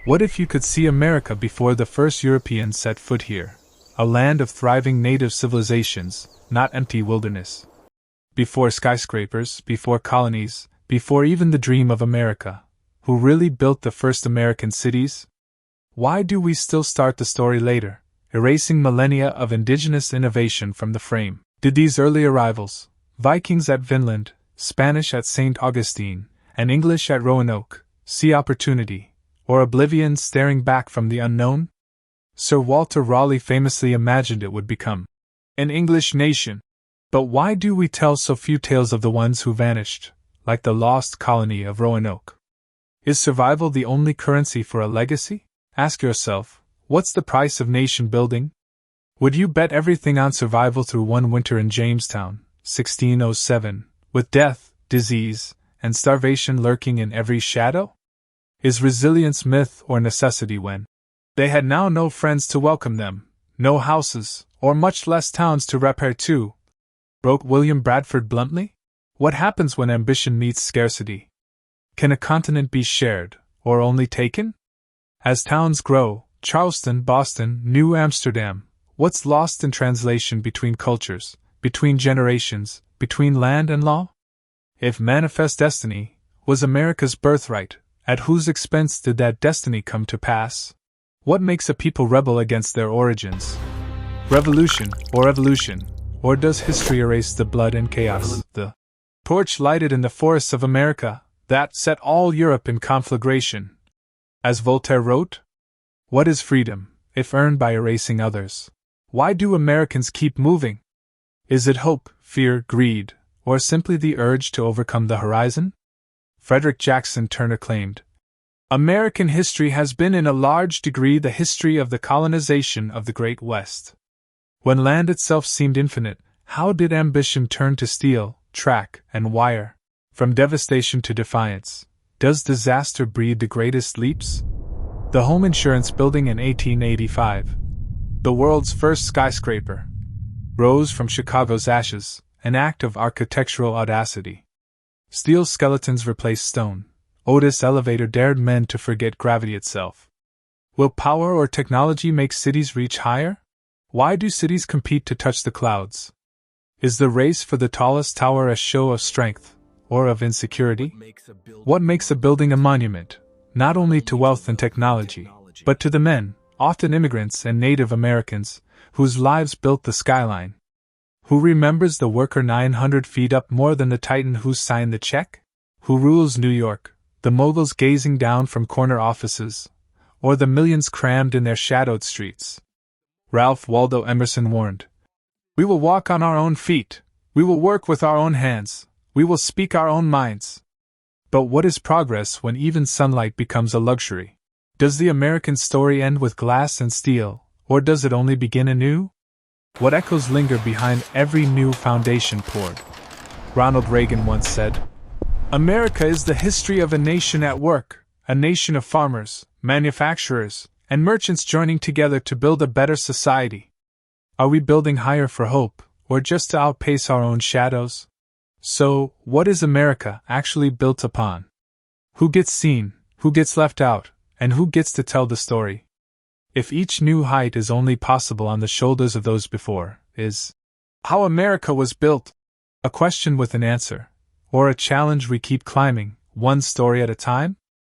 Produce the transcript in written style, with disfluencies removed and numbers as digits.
What if you could see America before the first Europeans set foot here? A land of thriving native civilizations, not empty wilderness. Before skyscrapers, before colonies, before even the dream of America. Who really built the first American cities? Why do we still start the story later, erasing millennia of indigenous innovation from the frame? Did these early arrivals, Vikings at Vinland, Spanish at St. Augustine, and English at Roanoke, see opportunity, or oblivion staring back from the unknown? Sir Walter Raleigh famously imagined it would become an English nation. But why do we tell so few tales of the ones who vanished, like the lost colony of Roanoke? Is survival the only currency for a legacy? Ask yourself, what's the price of nation building? Would you bet everything on survival through one winter in Jamestown, 1607, with death, disease, and starvation lurking in every shadow? Is resilience myth or necessity when they had now no friends to welcome them, no houses, or much less towns to repair to? Wrote William Bradford bluntly? What happens when ambition meets scarcity? Can a continent be shared, or only taken? As towns grow, Charleston, Boston, New Amsterdam, what's lost in translation between cultures, between generations, between land and law? If manifest destiny was America's birthright, at whose expense did that destiny come to pass? What makes a people rebel against their origins? Revolution or evolution, or does history erase the blood and chaos? The torch lighted in the forests of America that set all Europe in conflagration. As Voltaire wrote, what is freedom, if earned by erasing others? Why do Americans keep moving? Is it hope, fear, greed, or simply the urge to overcome the horizon? Frederick Jackson Turner claimed, American history has been in a large degree the history of the colonization of the Great West. When land itself seemed infinite, how did ambition turn to steel, track, and wire? From devastation to defiance, does disaster breed the greatest leaps? The home insurance building in 1885, the world's first skyscraper, rose from Chicago's ashes, an act of architectural audacity. Steel skeletons replaced stone. Otis Elevator dared men to forget gravity itself. Will power or technology make cities reach higher? Why do cities compete to touch the clouds? Is the race for the tallest tower a show of strength, or of insecurity? What makes a building a monument, not only to wealth and technology, but to the men, often immigrants and Native Americans, whose lives built the skyline? Who remembers the worker 900 feet up more than the titan who signed the check? Who rules New York, the moguls gazing down from corner offices, or the millions crammed in their shadowed streets? Ralph Waldo Emerson warned, we will walk on our own feet, we will work with our own hands, we will speak our own minds. But what is progress when even sunlight becomes a luxury? Does the American story end with glass and steel, or does it only begin anew? What echoes linger behind every new foundation poured? Ronald Reagan once said, America is the history of a nation at work, a nation of farmers, manufacturers, and merchants joining together to build a better society. Are we building higher for hope, or just to outpace our own shadows? So, what is America actually built upon? Who gets seen, who gets left out, and who gets to tell the story? If each new height is only possible on the shoulders of those before, is how America was built a question with an answer, or a challenge we keep climbing, one story at a time?